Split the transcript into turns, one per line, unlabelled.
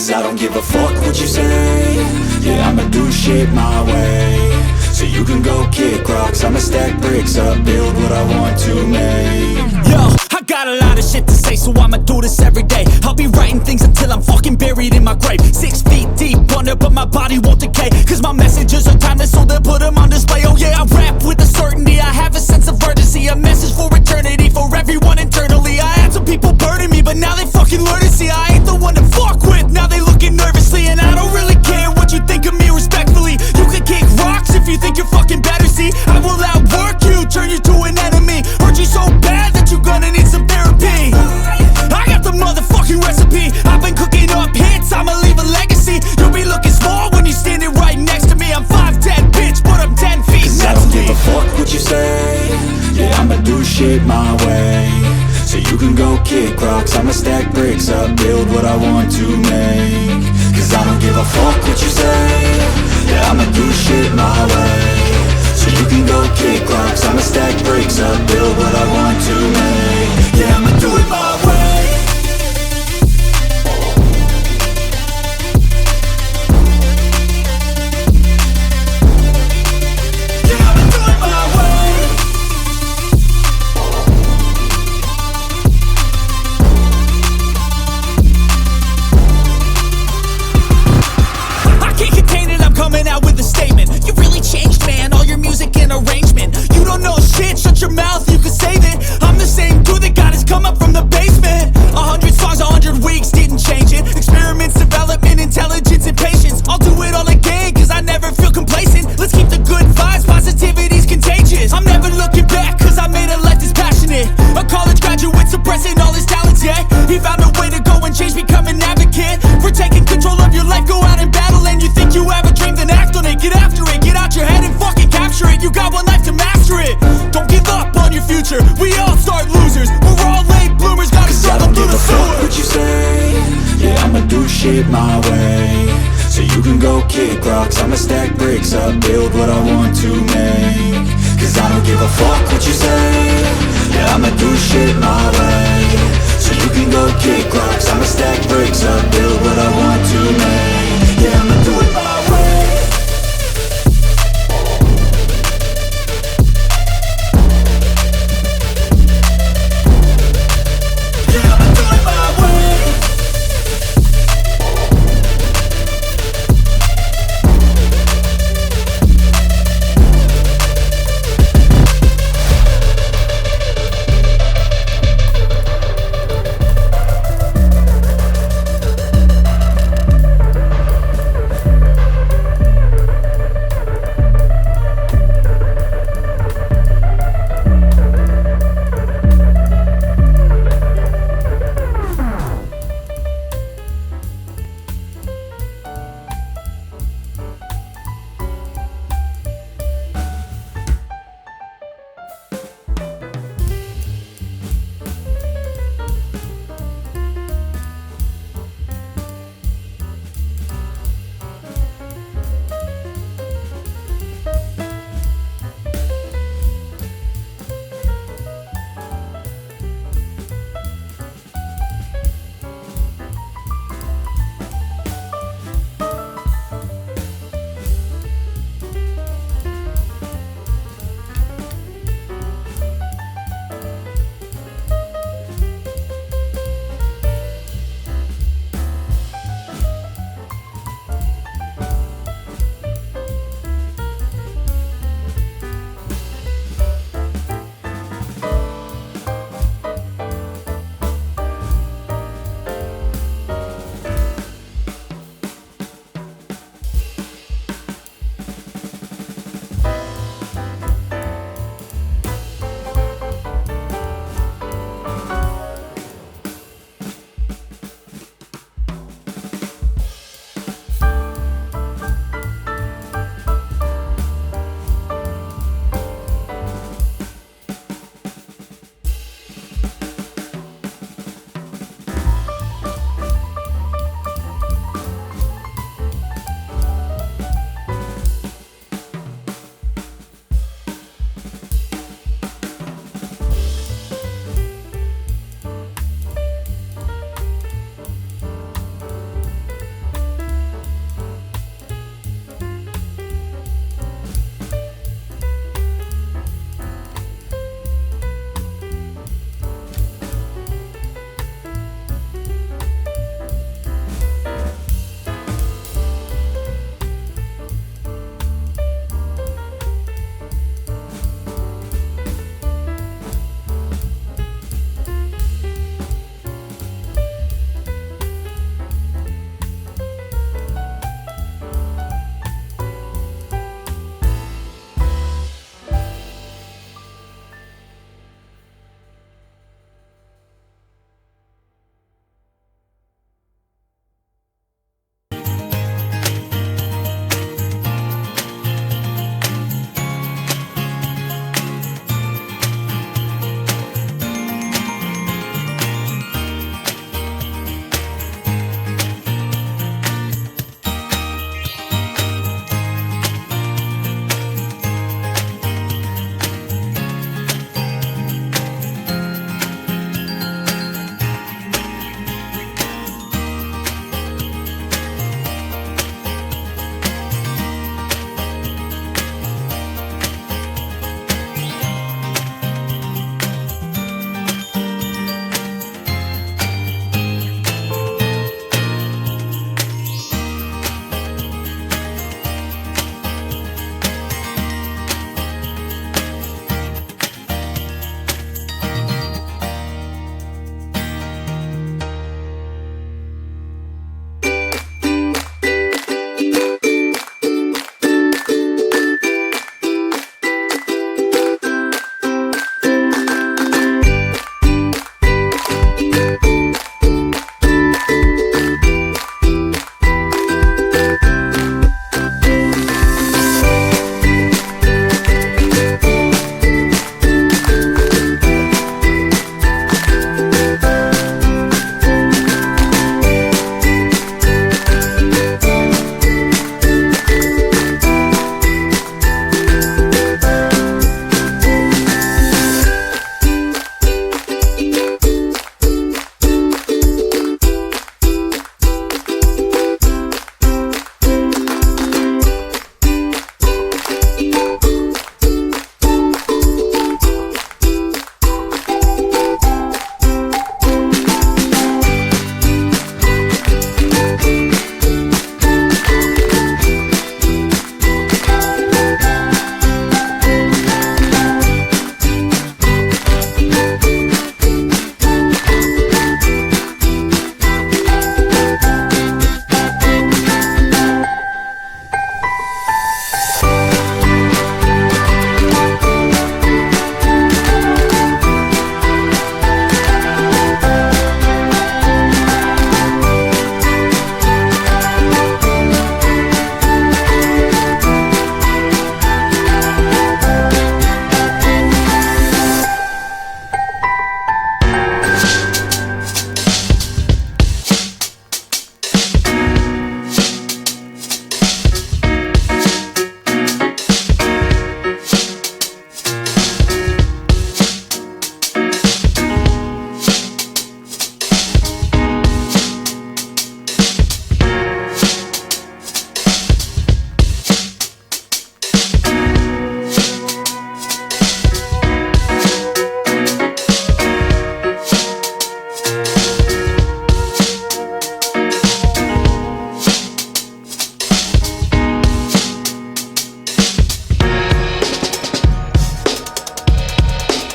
Cause I don't give a fuck what you say. Yeah, I'ma do shit my way. So you can go kick rocks, I'ma stack bricks up, build what I want to make.
Yo, I got a lot of shit to say, so I'ma do this every day. I'll be writing things until I'm fucking buried in my grave. 6 feet deep under, but my body won't decay. Cause my messages are timeless, so they'll put them on display. Oh yeah, I rap with a certainty, I have a sense of urgency. A message for eternity, for everyone internally. I had some people burning me, but now they fucking learn to see I ain't the one to fuck with, now they looking nervously. And I don't really care what you think of me, respectfully. You can kick rocks if you think you're fucking better, see. I will outwork you, turn you to an enemy. Hurt you so bad that you're gonna need some therapy. I got the motherfucking recipe, I've been cooking up hits, I'ma leave a legacy. You'll be looking small when you're standing right next to me. I'm 5'10", bitch, but I'm 10 feet
Cause
next
I don't
to me.
give a fuck what you say. Yeah, I'ma do shit my way. So you can go kick rocks, I'ma stack bricks up, build what I want to make. Cause I don't give a fuck what you say. Yeah, I'ma do shit my way. So you can go kick rocks, I'ma stack bricks up, build what I want to make. Yeah, I'ma do it my way.
Coming out with a statement. You really changed, man, all your music and arrangement. You don't know shit, shut your mouth, you can save it. I'm the same dude that got his come up from the basement. 100 songs, 100 weeks, didn't change it. Experiments, development, intelligence, and patience. I'll do it all again, cause I never feel complacent. Let's keep the good vibes, positivity's contagious. I'm never looking back, cause I made a life that's passionate. A college graduate suppressing all his talents, yeah. He found a way to go and change, become an advocate. For taking control of your life, go out and battle. And you think you have a dream, then act on it. Get after it, get out your head and fucking capture it. You got one life to master it. Don't give up on your future, we all start losers. We're all late bloomers, gotta struggle through the sewer.
What you say? Yeah, I'ma do shit my way. So you can go kick rocks, I'ma stack bricks up, build what I want to make. Cause I don't give a fuck what you say. Yeah, I'ma do shit my